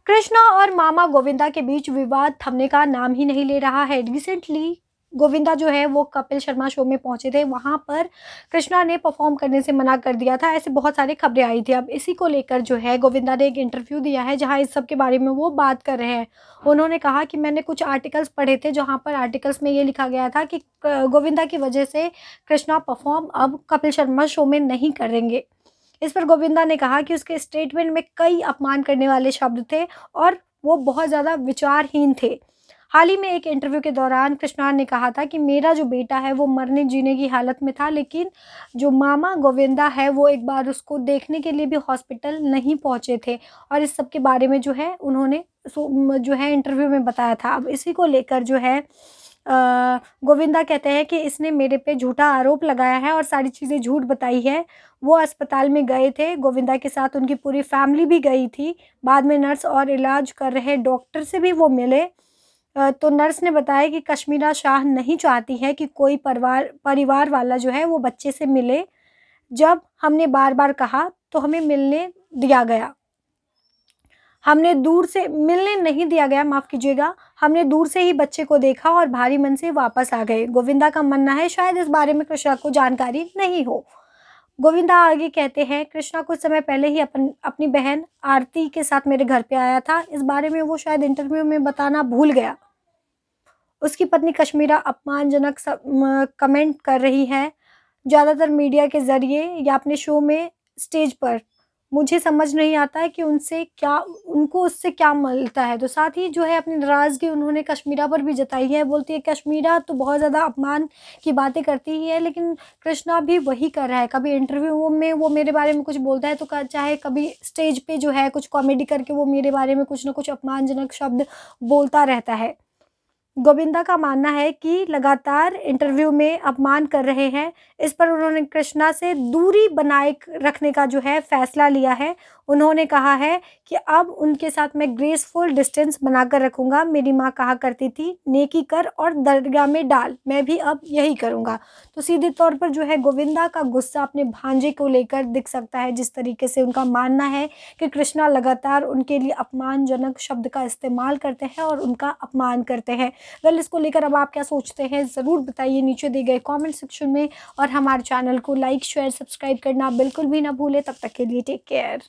कृष्णा और मामा गोविंदा के बीच विवाद थमने का नाम ही नहीं ले रहा है। रिसेंटली गोविंदा जो है वो कपिल शर्मा शो में पहुंचे थे, वहां पर कृष्णा ने परफॉर्म करने से मना कर दिया था। ऐसे बहुत सारी खबरें आई थी। अब इसी को लेकर जो है गोविंदा ने एक इंटरव्यू दिया है, जहां इस सब के बारे में वो बात कर रहे हैं। उन्होंने कहा कि मैंने कुछ आर्टिकल्स पढ़े थे, जहां पर आर्टिकल्स में ये लिखा गया था कि गोविंदा की वजह से कृष्णा परफॉर्म अब कपिल शर्मा शो में नहीं करेंगे। इस पर गोविंदा ने कहा कि उसके स्टेटमेंट में कई अपमान करने वाले शब्द थे और वो बहुत ज़्यादा विचारहीन थे। हाल ही में एक इंटरव्यू के दौरान कृष्णा ने कहा था कि मेरा जो बेटा है वो मरने जीने की हालत में था, लेकिन जो मामा गोविंदा है वो एक बार उसको देखने के लिए भी हॉस्पिटल नहीं पहुंचे थे। और इस सब के बारे में जो है उन्होंने जो है इंटरव्यू में बताया था। अब इसी को लेकर जो है गोविंदा कहते हैं कि इसने मेरे पे झूठा आरोप लगाया है और सारी चीज़ें झूठ बताई है। वो अस्पताल में गए थे, गोविंदा के साथ उनकी पूरी फैमिली भी गई थी। बाद में नर्स और इलाज कर रहे डॉक्टर से भी वो मिले। तो नर्स ने बताया कि कश्मीरा शाह नहीं चाहती है कि कोई परिवार वाला जो है वो बच्चे से मिले। जब हमने बार बार कहा तो हमें मिलने दिया गया। हमने दूर से मिलने नहीं दिया गया, माफ़ कीजिएगा। हमने दूर से ही बच्चे को देखा और भारी मन से वापस आ गए। गोविंदा का मानना है शायद इस बारे में कृष्णा को जानकारी नहीं हो। गोविंदा आगे कहते हैं, कृष्णा कुछ समय पहले ही अपनी बहन आरती के साथ मेरे घर पे आया था। इस बारे में वो शायद इंटरव्यू में बताना भूल गया। उसकी पत्नी कश्मीरा अपमानजनक कमेंट कर रही है, ज़्यादातर मीडिया के ज़रिए या अपने शो में, स्टेज पर। मुझे समझ नहीं आता है कि उनको उससे क्या मिलता है। तो साथ ही जो है अपनी नाराज़गी उन्होंने कश्मीरा पर भी जताई है। बोलती है कश्मीरा तो बहुत ज़्यादा अपमान की बातें करती ही है, लेकिन कृष्णा भी वही कर रहा है। कभी इंटरव्यू में वो मेरे बारे में कुछ बोलता है, तो चाहे कभी स्टेज पे जो है कुछ कॉमेडी करके वो मेरे बारे में कुछ ना कुछ अपमानजनक शब्द बोलता रहता है। गोविंदा का मानना है कि लगातार इंटरव्यू में अपमान कर रहे हैं। इस पर उन्होंने कृष्णा से दूरी बनाए रखने का जो है फैसला लिया है। उन्होंने कहा है कि अब उनके साथ मैं ग्रेसफुल डिस्टेंस बनाकर रखूंगा। मेरी माँ कहा करती थी, नेकी कर और दरगाह में डाल, मैं भी अब यही करूंगा। तो सीधे तौर पर जो है गोविंदा का गुस्सा अपने भांजे को लेकर दिख सकता है। जिस तरीके से उनका मानना है कि कृष्णा लगातार उनके लिए अपमानजनक शब्द का इस्तेमाल करते हैं और उनका अपमान करते हैं। वेल, इसको लेकर अब आप क्या सोचते हैं ज़रूर बताइए नीचे दिए गए कमेंट सेक्शन में। और हमारे चैनल को लाइक शेयर सब्सक्राइब करना बिल्कुल भी ना भूलें। तब तक के लिए टेक केयर।